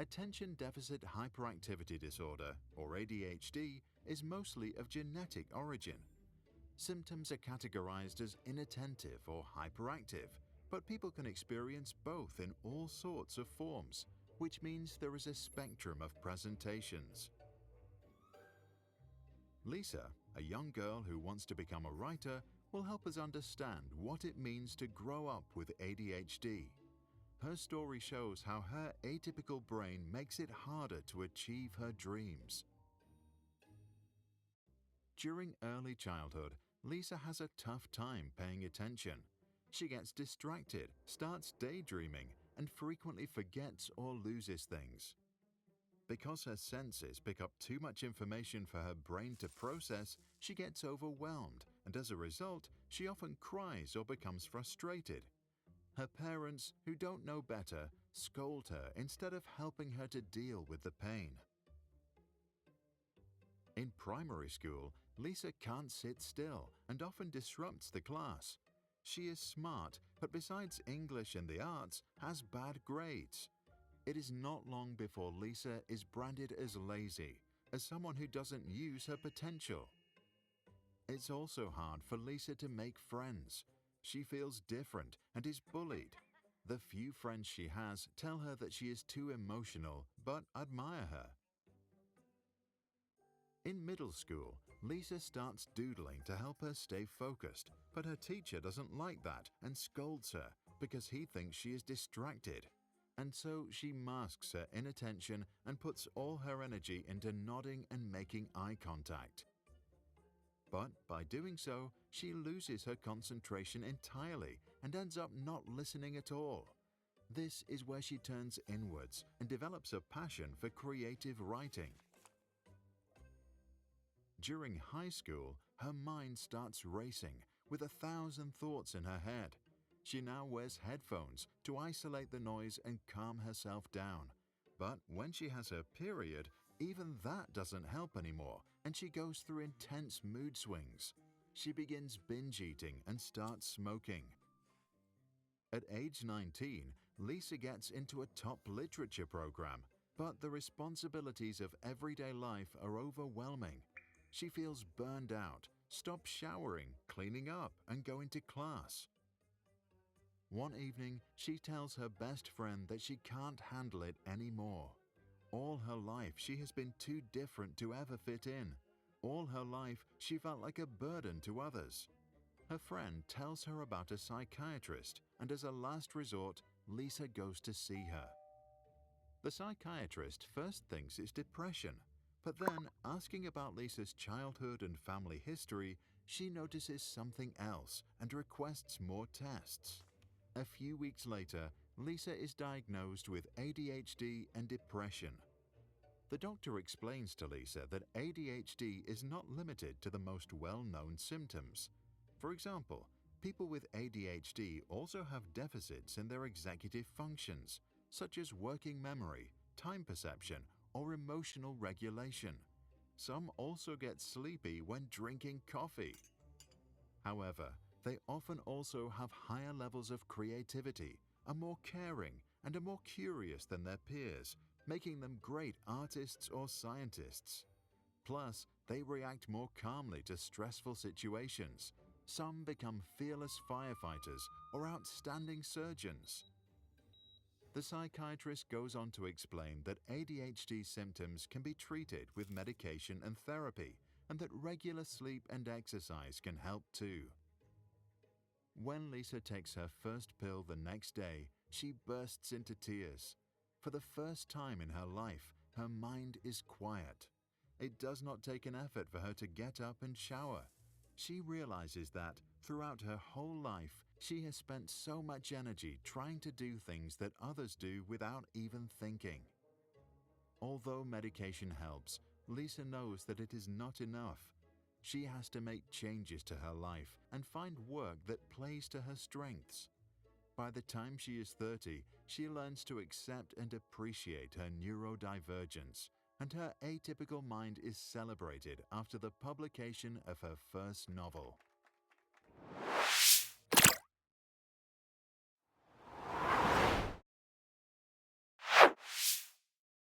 Attention Deficit Hyperactivity Disorder, or ADHD, is mostly of genetic origin. Symptoms are categorized as inattentive or hyperactive, but people can experience both in all sorts of forms, which means there is a spectrum of presentations. Lisa, a young girl who wants to become a writer, will help us understand what it means to grow up with ADHD. Her story shows how her atypical brain makes it harder to achieve her dreams. During early childhood, Lisa has a tough time paying attention. She gets distracted, starts daydreaming, and frequently forgets or loses things. Because her senses pick up too much information for her brain to process, she gets overwhelmed, and as a result, she often cries or becomes frustrated. Her parents, who don't know better, scold her instead of helping her to deal with the pain. In primary school, Lisa can't sit still and often disrupts the class. She is smart, but besides English and the arts, has bad grades. It is not long before Lisa is branded as lazy, as someone who doesn't use her potential. It's also hard for Lisa to make friends. She feels different and is bullied. The few friends she has tell her that she is too emotional, but admire her. In middle school, Lisa starts doodling to help her stay focused, but her teacher doesn't like that and scolds her because he thinks she is distracted. And so she masks her inattention and puts all her energy into nodding and making eye contact. But by doing so, she loses her concentration entirely and ends up not listening at all. This is where she turns inwards and develops a passion for creative writing. During high school, her mind starts racing with 1,000 thoughts in her head. She now wears headphones to isolate the noise and calm herself down. But when she has her period, even that doesn't help anymore, and she goes through intense mood swings. She begins binge eating and starts smoking. At age 19, Lisa gets into a top literature program, but the responsibilities of everyday life are overwhelming. She feels burned out, stops showering, cleaning up, and going to class. One evening, she tells her best friend that she can't handle it anymore. All her life, she has been too different to ever fit in. All her life, she felt like a burden to others. Her friend tells her about a psychiatrist, and as a last resort, Lisa goes to see her. The psychiatrist first thinks it's depression, but then, asking about Lisa's childhood and family history, she notices something else and requests more tests. A few weeks later, Lisa is diagnosed with ADHD and depression. The doctor explains to Lisa that ADHD is not limited to the most well-known symptoms. For example, people with ADHD also have deficits in their executive functions, such as working memory, time perception, or emotional regulation. Some also get sleepy when drinking coffee. However, they often also have higher levels of creativity, are more caring, and are more curious than their peers, making them great artists or scientists. Plus, they react more calmly to stressful situations. Some become fearless firefighters or outstanding surgeons. The psychiatrist goes on to explain that ADHD symptoms can be treated with medication and therapy, and that regular sleep and exercise can help too. When Lisa takes her first pill the next day, she bursts into tears. For the first time in her life, her mind is quiet. It does not take an effort for her to get up and shower. She realizes that, throughout her whole life, she has spent so much energy trying to do things that others do without even thinking. Although medication helps, Lisa knows that it is not enough. She has to make changes to her life and find work that plays to her strengths. By the time she is 30, she learns to accept and appreciate her neurodivergence, and her atypical mind is celebrated after the publication of her first novel.